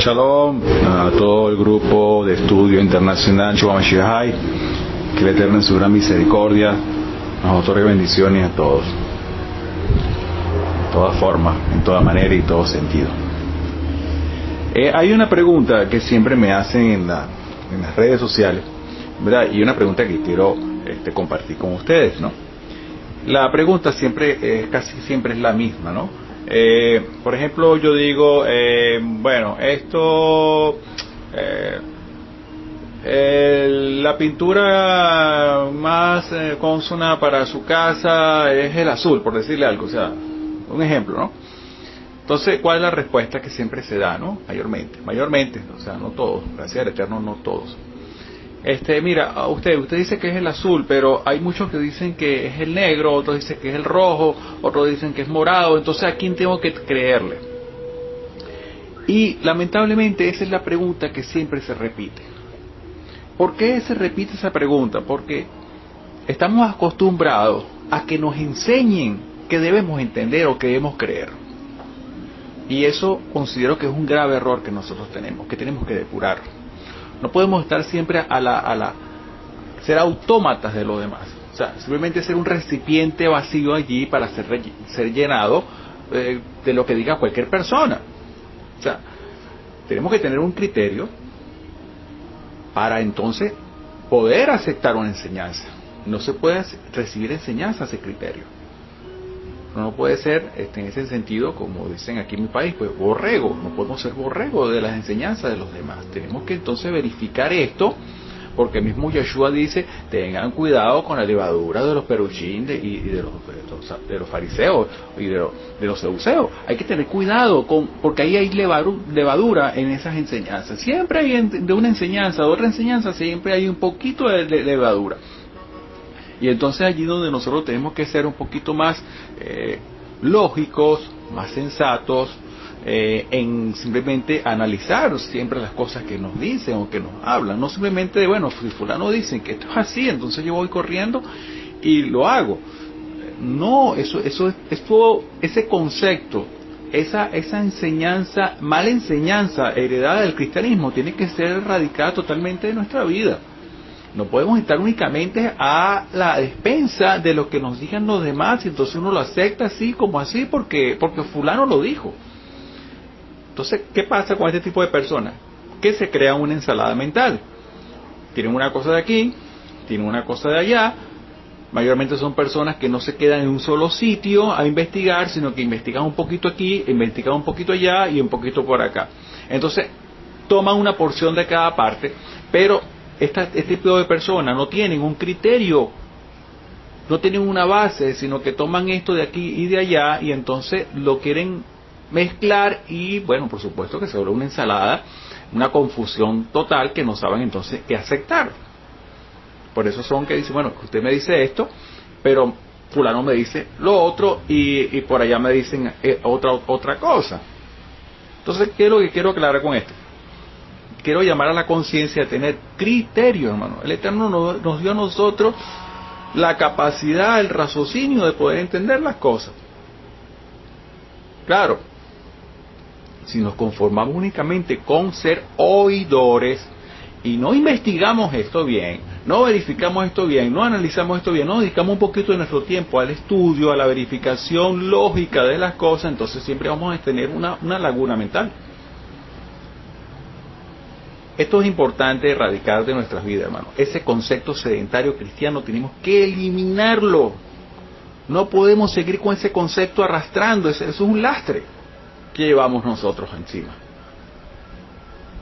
Shalom a todo el grupo de estudio internacional Yeshua Mashiach. Que el Eterno en su gran misericordia nos otorgue bendiciones a todos, de toda forma, en toda manera y todo sentido. Hay una pregunta que siempre me hacen en las redes sociales, ¿verdad? Y una pregunta que quiero compartir con ustedes, ¿no? La pregunta casi siempre es la misma, ¿no? Por ejemplo, yo digo, bueno, esto, la pintura más consona para su casa es el azul, por decirle algo, o sea, un ejemplo, ¿no? Entonces, ¿cuál es la respuesta que siempre se da, no? Mayormente, o sea, no todos, gracias al Eterno, no todos. Mira, usted dice que es el azul, pero hay muchos que dicen que es el negro, otros dicen que es el rojo, otros dicen que es morado, entonces ¿a quién tengo que creerle? Y lamentablemente esa es la pregunta que siempre se repite. ¿Por qué se repite esa pregunta? Porque estamos acostumbrados a que nos enseñen que debemos entender o que debemos creer. Y eso considero que es un grave error que nosotros tenemos que depurar. No podemos estar siempre ser autómatas de los demás. O sea, simplemente ser un recipiente vacío allí para ser llenado de lo que diga cualquier persona. O sea, tenemos que tener un criterio para entonces poder aceptar una enseñanza. No se puede recibir enseñanza sin criterio. No puede ser, en ese sentido, como dicen aquí en mi país, pues borrego. No podemos ser borrego de las enseñanzas de los demás. Tenemos que entonces verificar esto, porque mismo Yeshua dice, tengan cuidado con la levadura de los perushim y de los fariseos y de los saduceos. Hay que tener cuidado, porque ahí hay levadura en esas enseñanzas. Siempre hay de una enseñanza a otra enseñanza, siempre hay un poquito de levadura. Y entonces allí donde nosotros tenemos que ser un poquito más lógicos, más sensatos, en simplemente analizar siempre las cosas que nos dicen o que nos hablan. No simplemente de, bueno, si fulano dice que esto es así, entonces yo voy corriendo y lo hago. No, ese concepto, esa enseñanza, mala enseñanza heredada del cristianismo tiene que ser erradicada totalmente de nuestra vida. No podemos estar únicamente a la despensa de lo que nos digan los demás y entonces uno lo acepta así como así porque fulano lo dijo. Entonces, ¿qué pasa con este tipo de personas? Que se crea una ensalada mental. Tienen una cosa de aquí, tienen una cosa de allá. Mayormente son personas que no se quedan en un solo sitio a investigar, sino que investigan un poquito aquí, investigan un poquito allá y un poquito por acá. Entonces, toman una porción de cada parte, pero este tipo de personas no tienen un criterio, no tienen una base, sino que toman esto de aquí y de allá y entonces lo quieren mezclar y, bueno, por supuesto que se vuelve una ensalada, una confusión total que no saben entonces qué aceptar. Por eso son que dicen, bueno, usted me dice esto, pero fulano me dice lo otro y por allá me dicen otra cosa. Entonces, ¿qué es lo que quiero aclarar con esto? Quiero llamar a la conciencia a tener criterio, hermano. El Eterno nos dio a nosotros la capacidad, el raciocinio de poder entender las cosas. Claro, si nos conformamos únicamente con ser oidores y no investigamos esto bien, no verificamos esto bien, no analizamos esto bien, no dedicamos un poquito de nuestro tiempo al estudio, a la verificación lógica de las cosas, entonces siempre vamos a tener una laguna mental. Esto es importante erradicar de nuestras vidas, hermano. Ese concepto sedentario cristiano tenemos que eliminarlo. No podemos seguir con ese concepto arrastrando. Eso es un lastre que llevamos nosotros encima.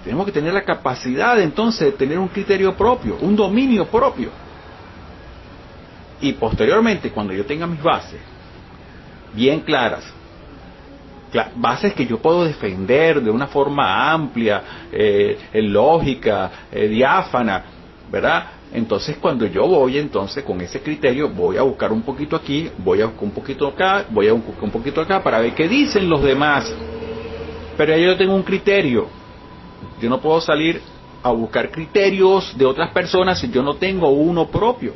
Tenemos que tener la capacidad entonces de tener un criterio propio, un dominio propio. Y posteriormente, cuando yo tenga mis bases bien claras, bases que yo puedo defender de una forma amplia, lógica, diáfana, ¿verdad? Entonces cuando yo voy entonces con ese criterio, voy a buscar un poquito aquí, voy a buscar un poquito acá, voy a buscar un poquito acá para ver qué dicen los demás. Pero yo tengo un criterio. Yo no puedo salir a buscar criterios de otras personas si yo no tengo uno propio.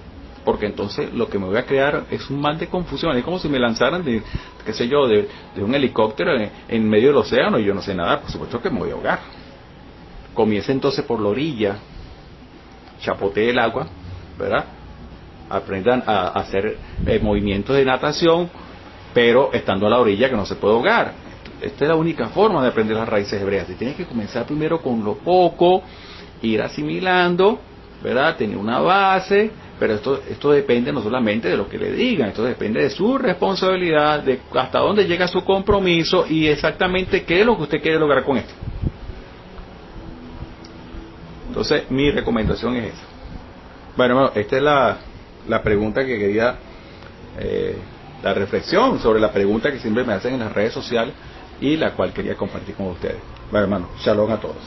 Porque entonces lo que me voy a crear es un mal de confusión. Es como si me lanzaran de un helicóptero en medio del océano y yo no sé nadar. Por supuesto que me voy a ahogar. comience entonces por la orilla, chapotee el agua, ¿verdad? Aprendan a hacer movimientos de natación, pero estando a la orilla, que no se puede ahogar. Esta es la única forma de aprender las raíces hebreas. Tienes que comenzar primero con lo poco, ir asimilando, ¿verdad? Tener una base, pero esto depende no solamente de lo que le digan, esto depende de su responsabilidad, de hasta dónde llega su compromiso y exactamente qué es lo que usted quiere lograr con esto. Entonces, mi recomendación es esa. Bueno, esta es la pregunta que quería, la reflexión sobre la pregunta que siempre me hacen en las redes sociales y la cual quería compartir con ustedes. Bueno, hermano, shalom a todos.